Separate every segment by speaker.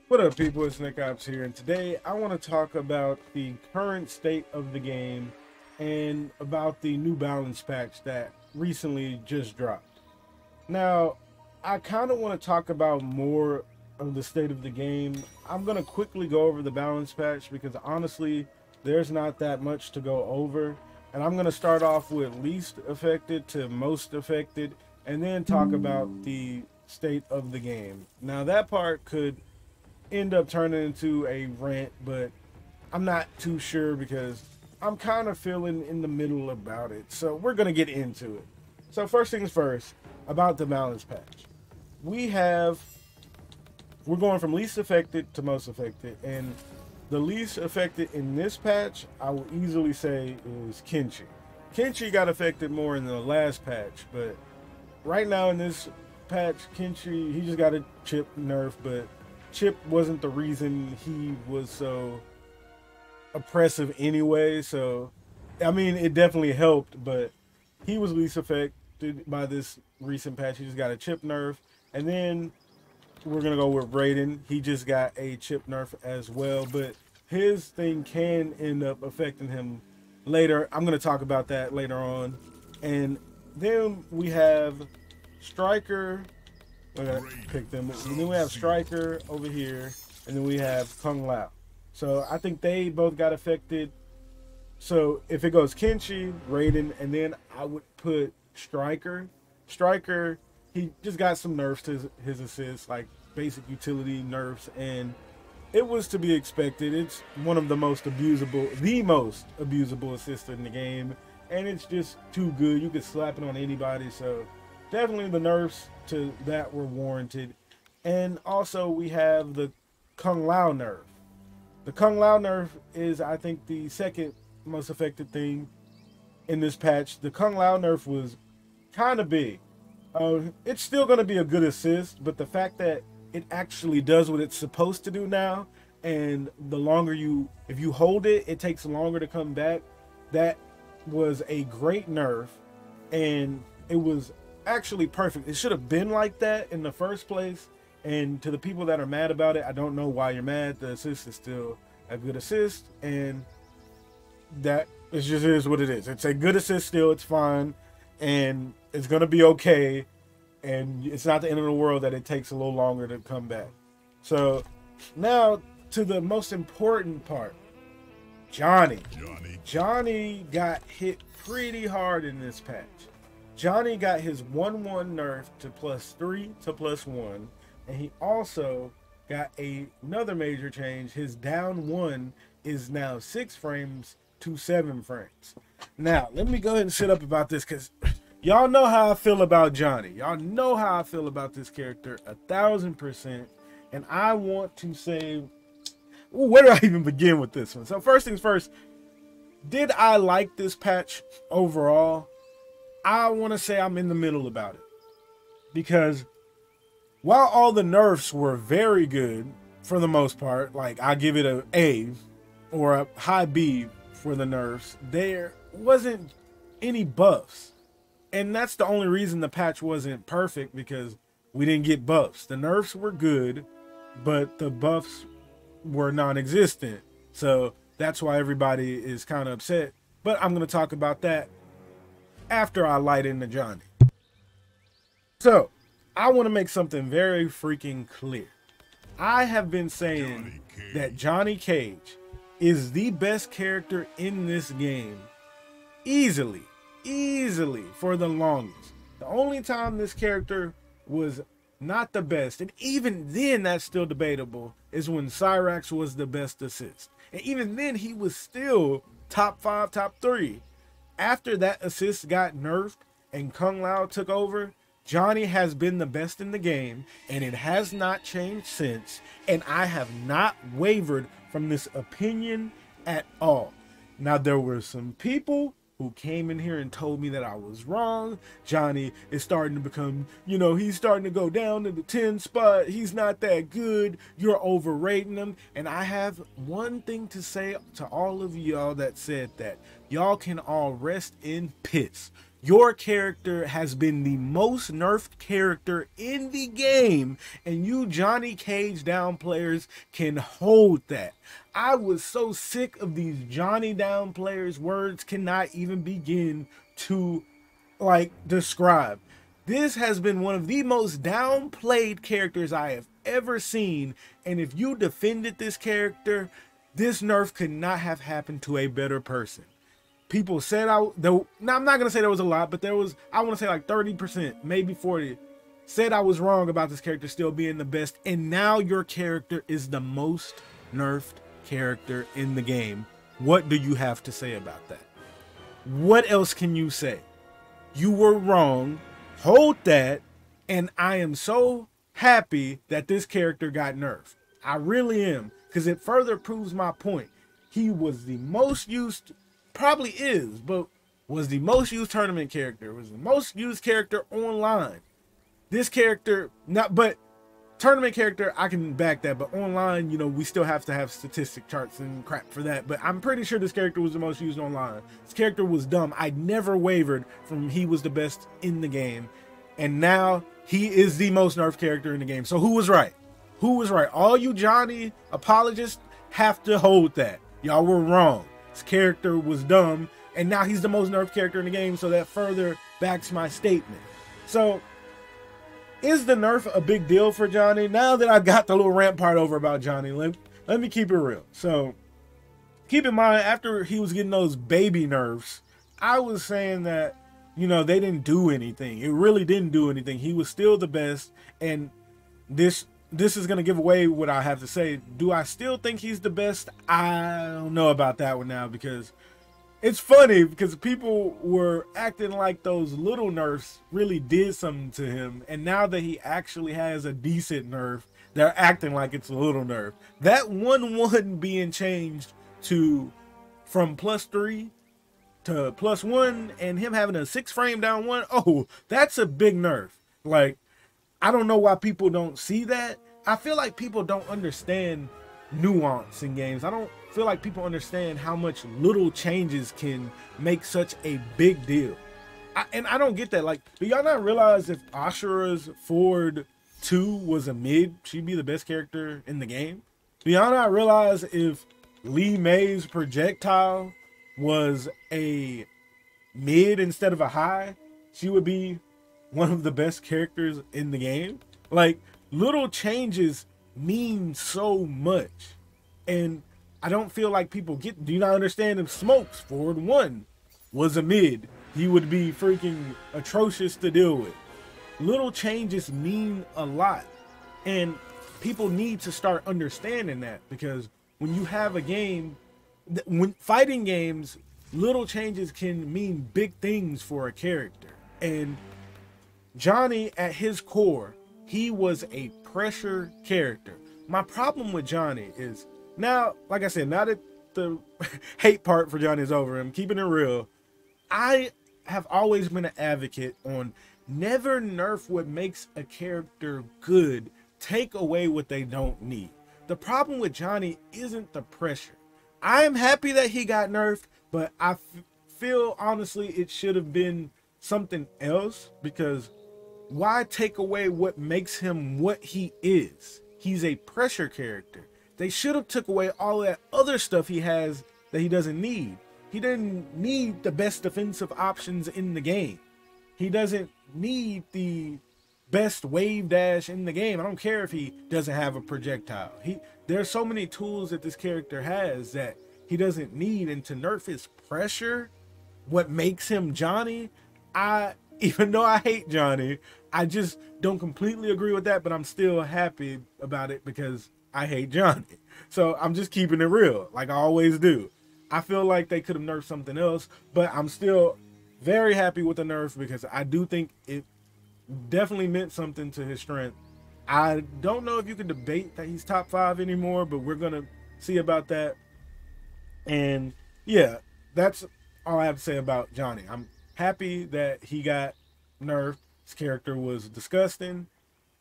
Speaker 1: What up, people? It's Nickopz here, and today I want to talk about the current state of the game and about the new balance patch that recently just dropped. Now, I kind of want to talk about more of the state of the game. I'm going to quickly go over the balance patch because honestly, there's not that much to go over. And I'm going to start off with least affected to most affected and then talk about the state of the game. Now, that part could end up turning into a rant, but I'm not too sure because I'm kind of feeling in the middle about it. So we're going to get into it. So first things first, about the balance patch. We're going from least affected to most affected, and the least affected in this patch, I will easily say, is Kenshi. Kenshi got affected more in the last patch, but right now in this patch, Kenshi, he just got a chip nerf, but chip wasn't the reason he was so oppressive anyway. So, I mean, it definitely helped, but he was least affected by this recent patch. He just got a chip nerf, and then we're gonna go with Raiden. He just got a chip nerf as well, but his thing can end up affecting him later. I'm gonna talk about that later on. And then we have Striker. We're gonna pick them. And then we have Striker over here, and then we have Kung Lao. So I think they both got affected. So if it goes Kenshi, Raiden, and then I would put Striker. Striker, he just got some nerfs to his assists, like basic utility nerfs, and it was to be expected. It's one of the most abusable assist in the game, and it's just too good. You could slap it on anybody, so definitely the nerfs to that were warranted. And also we have the Kung Lao nerf. The Kung Lao nerf is, I think, the second most affected thing in this patch. The Kung Lao nerf was kind of big. It's still going to be a good assist, but the fact that it actually does what it's supposed to do now, and the longer if you hold it, it takes longer to come back. That was a great nerf, and it was actually perfect. It should have been like that in the first place. And to the people that are mad about it, I don't know why you're mad. The assist is still a good assist, and that it just is what it is. It's a good assist still. It's fine, and it's gonna be okay. And it's not the end of the world that it takes a little longer to come back. So now to the most important part. Johnny got hit pretty hard in this patch. Johnny got his 1-1 nerf to +3 to +1, and he also got another major change. His down 1 is now 6 frames to 7 frames. Now, let me go ahead and sit up about this because y'all know how I feel about Johnny. Y'all know how I feel about this character 1000%. And I want to say, where do I even begin with this one? So first things first, did I like this patch overall? I want to say I'm in the middle about it. Because while all the nerfs were very good for the most part, like I give it an A or a high B for the nerfs, there wasn't any buffs. And that's the only reason the patch wasn't perfect, because we didn't get buffs. The nerfs were good, but the buffs were non-existent. So that's why everybody is kind of upset. But I'm going to talk about that after I light into Johnny. So I want to make something very freaking clear. I have been saying that Johnny Cage is the best character in this game easily for the longest. The only time this character was not the best, and even then that's still debatable, is when Cyrax was the best assist. And even then he was still top 5, top 3. After that assist got nerfed and Kung Lao took over, Johnny has been the best in the game, and it has not changed since. And I have not wavered from this opinion at all. Now, there were some people who came in here and told me that I was wrong. Johnny is starting to become, he's starting to go down to the 10 spot. He's not that good. You're overrating him. And I have one thing to say to all of y'all that said that. Y'all can all rest in piss. Your character has been the most nerfed character in the game, and you Johnny Cage down players can hold that. I was so sick of these Johnny down players. Words cannot even begin to like describe. This has been one of the most downplayed characters I have ever seen, and if you defended this character, this nerf could not have happened to a better person. People said now I'm not gonna say there was a lot, but there was, I want to say like 30%, maybe 40, said I was wrong about this character still being the best, and now your character is the most nerfed character in the game. What do you have to say about that? What else can you say? You were wrong. Hold that. And I am so happy that this character got nerfed. I really am, because it further proves my point. He was the most used, probably is, but was the most used tournament character, was the most used character online. This character, not, but tournament character, I can back that, but online, you know, we still have to have statistic charts and crap for that, but I'm pretty sure this character was the most used online. This character was dumb. I never wavered from he was the best in the game, and now he is the most nerfed character in the game. So who was right? Who was right? All you Johnny apologists have to hold that. Y'all were wrong. His character was dumb, and now he's the most nerfed character in the game, so that further backs my statement. So, is the nerf a big deal for Johnny? Now that I got the little rant part over about Johnny, let me keep it real. So, keep in mind, after he was getting those baby nerfs, I was saying that, you know, they didn't do anything. It really didn't do anything. He was still the best, and this is going to give away what I have to say. Do I still think he's the best? I don't know about that one now, because it's funny because people were acting like those little nerfs really did something to him. And now that he actually has a decent nerf, they're acting like it's a little nerf. That 1-1 being changed to from +3 to +1 and him having a 6 frame down 1. Oh, that's a big nerf. Like, I don't know why people don't see that. I feel like people don't understand nuance in games. I don't feel like people understand how much little changes can make such a big deal. And I don't get that. Like, do y'all not realize if Ashura's Ford 2 was a mid, she'd be the best character in the game? Do y'all not realize if Lee May's projectile was a mid instead of a high, she would be one of the best characters in the game? Like, little changes mean so much, and I don't feel like people get. Do you not understand? If Smokes Ford 1 was a mid, he would be freaking atrocious to deal with. Little changes mean a lot, and people need to start understanding that, because when you have a game, when fighting games, little changes can mean big things for a character. And Johnny, at his core, he was a pressure character. My problem with Johnny is, now, like I said, now that the hate part for Johnny is over, I'm keeping it real. I have always been an advocate on never nerf what makes a character good. Take away what they don't need. The problem with Johnny isn't the pressure. I am happy that he got nerfed, but I feel honestly it should have been something else, because why take away what makes him what he is? He's a pressure character. They should have took away all that other stuff he has that he doesn't need. He didn't need the best defensive options in the game. He doesn't need the best wave dash in the game. I don't care if he doesn't have a projectile. There's so many tools that this character has that he doesn't need, and to nerf his pressure, what makes him Johnny, even though I hate Johnny, I just don't completely agree with that, but I'm still happy about it because I hate Johnny. So I'm just keeping it real, like I always do. I feel like they could have nerfed something else, but I'm still very happy with the nerf because I do think it definitely meant something to his strength. I don't know if you can debate that he's top 5 anymore, but we're going to see about that. And yeah, that's all I have to say about Johnny. I'm happy that he got nerfed. His character was disgusting,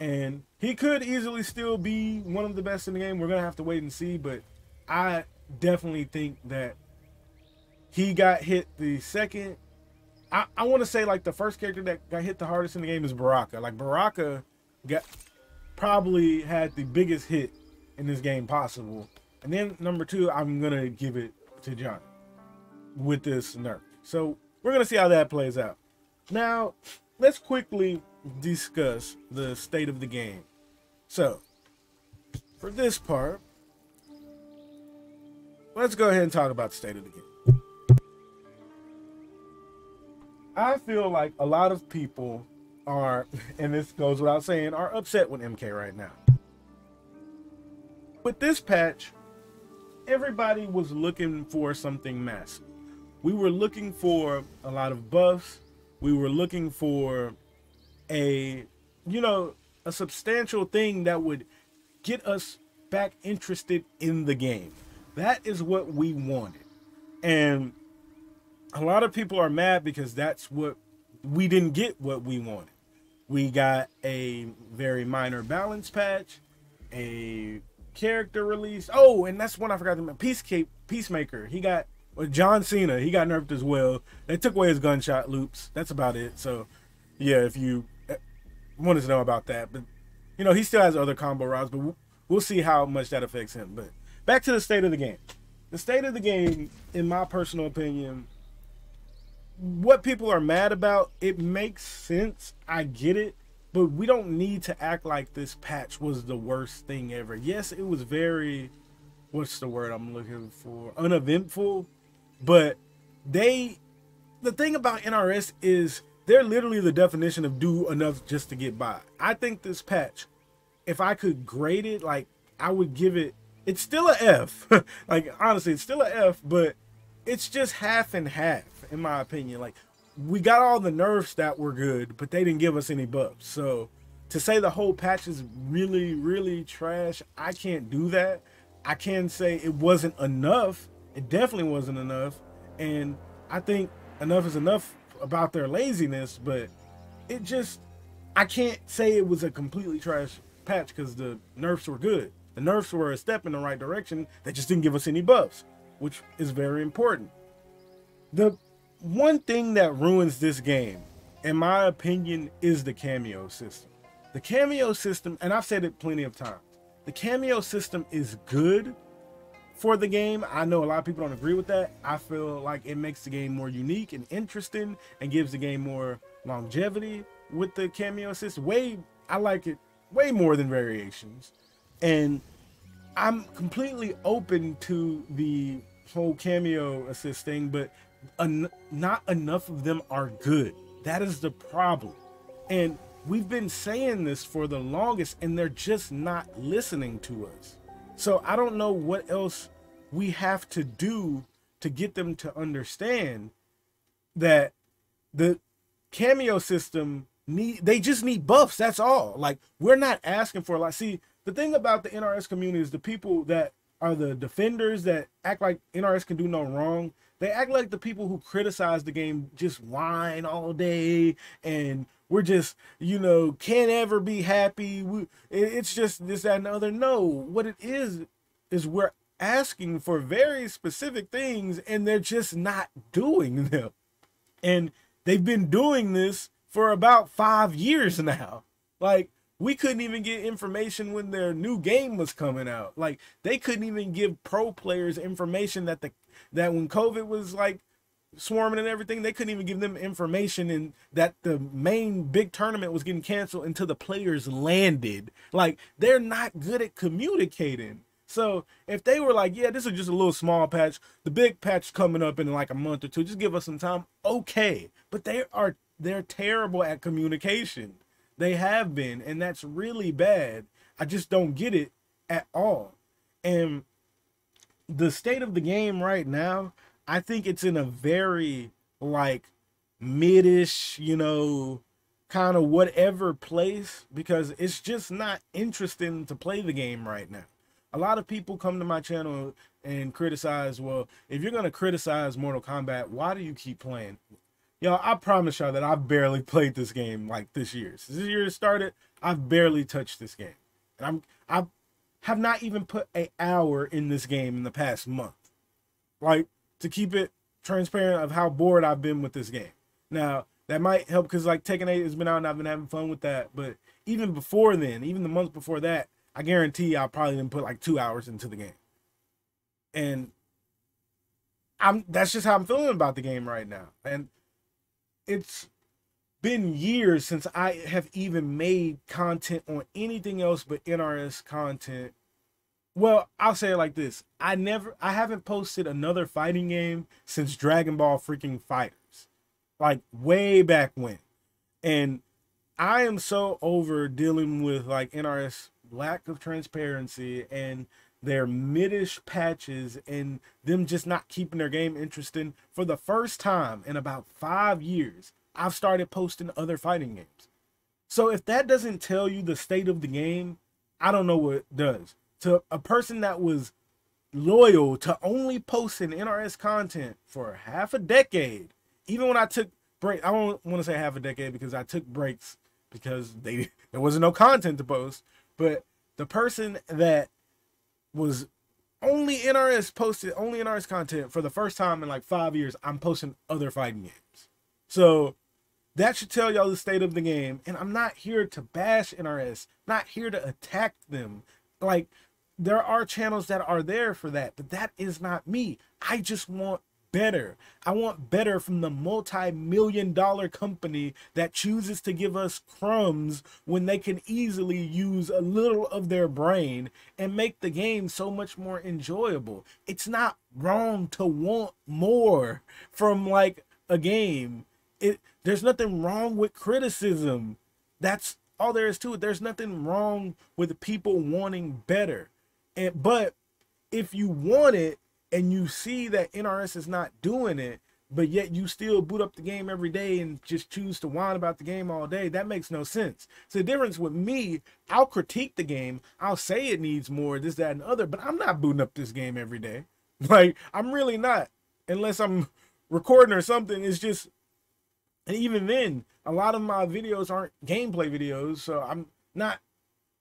Speaker 1: and he could easily still be one of the best in the game. We're going to have to wait and see, but I definitely think that he got hit the second I want to say like the first character that got hit the hardest in the game is Baraka. Like Baraka got probably had the biggest hit in this game possible. And then number 2, I'm gonna give it to John with this nerf. So we're gonna see how that plays out. Now, let's quickly discuss the state of the game. So for this part, let's go ahead and talk about the state of the game. I feel like a lot of people are, and this goes without saying, are upset with MK right now. With this patch, everybody was looking for something massive. We were looking for a lot of buffs. We were looking for a substantial thing that would get us back interested in the game. That is what we wanted. And a lot of people are mad because that's what we didn't get. What we wanted. We got a very minor balance patch, a character release. Oh, and that's one I forgot to mention. Peacemaker. He got John Cena. He got nerfed as well. They took away his gunshot loops. That's about it. So, yeah, if you wanted to know about that, but he still has other combo routes. But we'll see how much that affects him. But back to the state of the game. The state of the game, in my personal opinion, what people are mad about, it makes sense. I get it. But we don't need to act like this patch was the worst thing ever. Yes, it was very, what's the word I'm looking for? Uneventful. But the thing about NRS is they're literally the definition of do enough just to get by. I think this patch, if I could grade it, like I would give it, it's still a F. Like honestly, it's still a F, but it's just half and half in my opinion. Like we got all the nerfs that were good, but they didn't give us any buffs. So to say the whole patch is really, really trash, I can't do that. I can say it wasn't enough. It definitely wasn't enough. And I think enough is enough about their laziness, but it just, I can't say it was a completely trash patch because the nerfs were good. The nerfs were a step in the right direction. They just didn't give us any buffs, which is very important. The one thing that ruins this game, in my opinion, is the cameo system. The cameo system, and I've said it plenty of times, the cameo system is good for the game. I know a lot of people don't agree with that. I feel like it makes the game more unique and interesting and gives the game more longevity with the cameo system. I like it way more than variations. And I'm completely open to the whole cameo assist thing, but not enough of them are good. That is the problem. And we've been saying this for the longest, and they're just not listening to us. So I don't know what else we have to do to get them to understand that the cameo system they just need buffs. That's all. Like, we're not asking for a lot. See, the thing about the NRS community is the people that are the defenders that act like NRS can do no wrong. They act like the people who criticize the game just whine all day and we're just, can't ever be happy. It's just this, that, and the other. No, what it is we're asking for very specific things and they're just not doing them. And they've been doing this for about 5 years now. Like, we couldn't even get information when their new game was coming out. Like, they couldn't even give pro players information that when COVID was like swarming and everything, they couldn't even give them information and that the main big tournament was getting canceled until the players landed. Like, they're not good at communicating. So if they were like, yeah, this is just a little small patch, the big patch coming up in like a month or two, just give us some time. Okay. But they're terrible at communication. They have been, and that's really bad. I just don't get it at all. And the state of the game right now, I think it's in a very like mid-ish, kind of whatever place, because it's just not interesting to play the game right now. A lot of people come to my channel and criticize, well, if you're going to criticize Mortal Kombat, why do you keep playing? I promise y'all that I've barely played this game like this year. Since this year started, I've barely touched this game. And I have not even put an hour in this game in the past month. Like, to keep it transparent of how bored I've been with this game. Now, that might help because like Tekken 8 has been out and I've been having fun with that. But even before then, even the month before that, I guarantee I probably didn't put like 2 hours into the game. And that's just how I'm feeling about the game right now. And it's been years since I have even made content on anything else but NRS content. Well, I'll say it like this. I haven't posted another fighting game since Dragon Ball freaking Fighters. Like way back when. And I am so over dealing with like NRS lack of transparency and their midish patches and them just not keeping their game interesting. For the first time in about 5 years, I've started posting other fighting games. So if that doesn't tell you the state of the game, I don't know what does. To a person that was loyal to only posting NRS content for half a decade, even when I took break, I don't want to say half a decade because I took breaks because there wasn't no content to post, but the person that was only NRS content for the first time in like 5 years, I'm posting other fighting games. So that should tell y'all the state of the game. And I'm not here to bash NRS, not here to attack them. Like, there are channels that are there for that, but that is not me. I just want better. I want better from the multi-million-dollar company that chooses to give us crumbs when they can easily use a little of their brain and make the game so much more enjoyable. It's not wrong to want more from like a game. There's nothing wrong with criticism. That's all there is to it. There's nothing wrong with people wanting better. But if you want it and you see that NRS is not doing it, but yet you still boot up the game every day and just choose to whine about the game all day, that makes no sense. So the difference with me, I'll critique the game. I'll say it needs more, this, that, and other, but I'm not booting up this game every day. Like, I'm really not. Unless I'm recording or something. It's just, and even then, a lot of my videos aren't gameplay videos, so I'm not,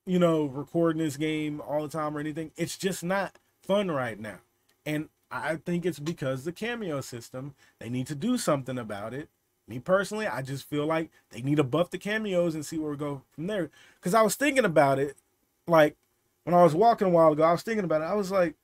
Speaker 1: you know, recording this game all the time or anything. It's just not fun right now. And I think it's because the cameo system, they need to do something about it. Me personally, I just feel like they need to buff the cameos and see where we go from there. Because I was thinking about it, like, when I was walking a while ago, I was thinking about it. I was like,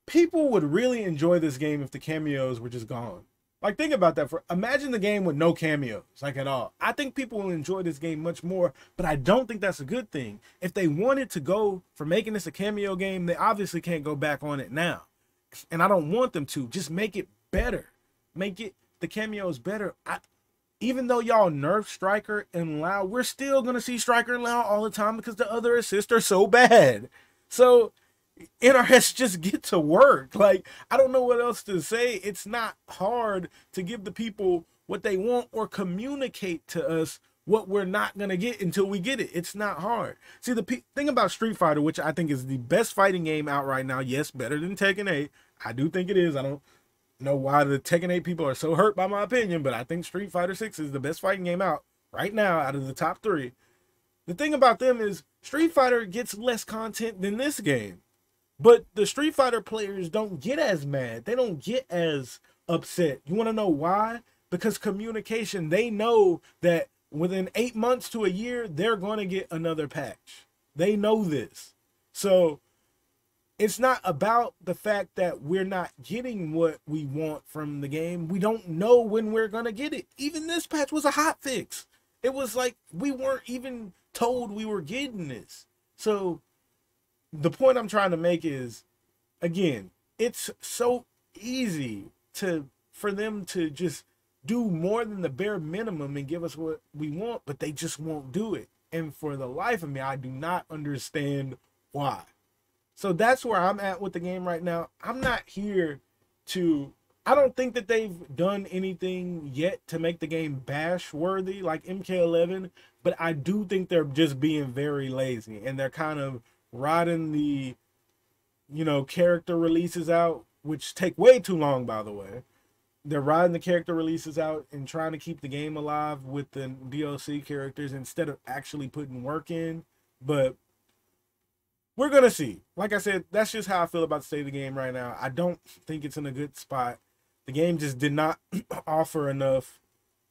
Speaker 1: people would really enjoy this game if the cameos were just gone. Like, think about that. Imagine the game with no cameos, like, at all. I think people will enjoy this game much more, but I don't think that's a good thing. If they wanted to go for making this a cameo game, they obviously can't go back on it now. And I don't want them to. Just make it better. Make it, the cameos better. Even though y'all nerf Striker and Lau, we're still going to see Striker and Lau all the time because the other assists are so bad. So NRS, just get to work. Like, I don't know what else to say. It's not hard to give the people what they want or communicate to us what we're not going to get until we get it. It's not hard. See, the thing about Street Fighter, which I think is the best fighting game out right now, yes, better than Tekken 8. I do think it is. I don't know why the Tekken 8 people are so hurt by my opinion, but I think Street Fighter 6 is the best fighting game out right now out of the top 3. The thing about them is Street Fighter gets less content than this game. But the Street Fighter players don't get as mad. They don't get as upset. You want to know why? Because communication. They know that within 8 months to a year, they're going to get another patch. They know this. So it's not about the fact that we're not getting what we want from the game. We don't know when we're going to get it. Even this patch was a hot fix. It was like we weren't even told we were getting this. So the point I'm trying to make is, again, it's so easy for them to just do more than the bare minimum and give us what we want, but they just won't do it. And for the life of me, I do not understand why. So that's where I'm at with the game right now. I'm not here to, I don't think that they've done anything yet to make the game bash worthy like MK11, but I do think they're just being very lazy and they're kind of riding the, you know, character releases out, which take way too long, by the way. They're riding the character releases out and trying to keep the game alive with the DLC characters instead of actually putting work in. But we're going to see. Like I said, that's just how I feel about the state of the game right now. I don't think it's in a good spot. The game just did not offer enough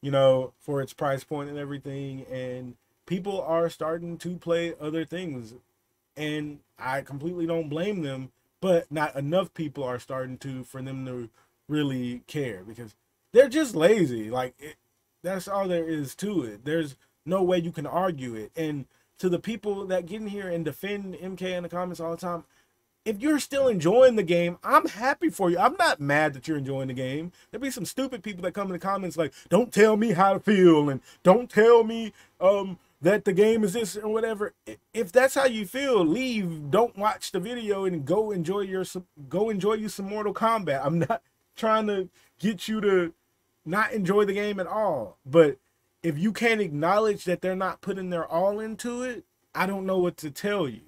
Speaker 1: you know, for its price point and everything. And people are starting to play other things, and I completely don't blame them. But not enough people are starting to for them to really care, because they're just lazy. Like that's all there is to it. There's no way you can argue it. And to the people that get in here and defend MK in the comments all the time, if you're still enjoying the game, I'm happy for you. I'm not mad that you're enjoying the game. There'll be some stupid people that come in the comments like, don't tell me how to feel, and don't tell me that the game is this or whatever. If that's how you feel, leave. Don't watch the video and go enjoy you some Mortal Kombat. I'm not trying to get you to not enjoy the game at all. But if you can't acknowledge that they're not putting their all into it, I don't know what to tell you.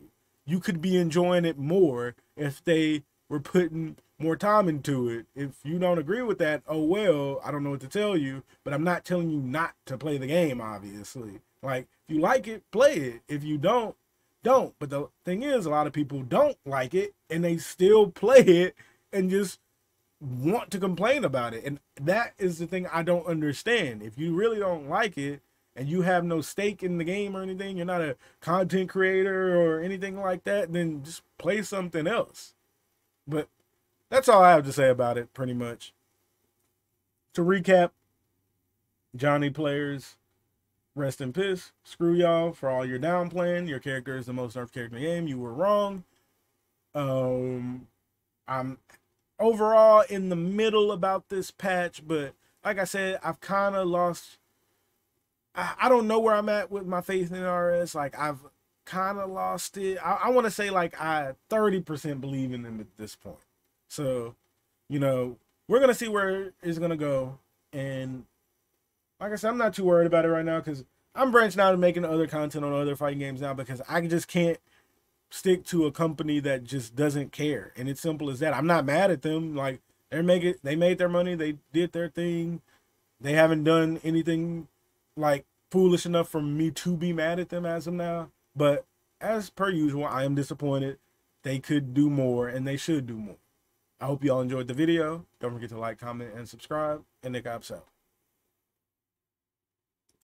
Speaker 1: You could be enjoying it more if they were putting more time into it. If you don't agree with that, oh well, I don't know what to tell you, but I'm not telling you not to play the game, obviously. Like, if you like it, play it. If you don't. But the thing is, a lot of people don't like it, and they still play it and just want to complain about it. And that is the thing I don't understand. If you really don't like it, and you have no stake in the game or anything, you're not a content creator or anything like that, then just play something else. But that's all I have to say about it, pretty much. To recap, Johnny players, rest in piss. Screw y'all for all your downplaying. Your character is the most nerfed character in the game. You were wrong. I'm overall in the middle about this patch, but like I said, I've kind of lost... I don't know where I'm at with my faith in NRS. Like, I've kind of lost it. I want to say like I 30% believe in them at this point. So, you know, we're going to see where it's going to go. And like I said, I'm not too worried about it right now, because I'm branching out and making other content on other fighting games now, because I just can't stick to a company that just doesn't care. And it's simple as that. I'm not mad at them. Like, they made their money. They did their thing. They haven't done anything like foolish enough for me to be mad at them as of now. But as per usual, I am disappointed. They could do more, and they should do more. I hope you all enjoyed the video. Don't forget to like, comment, and subscribe. And Nickopz out.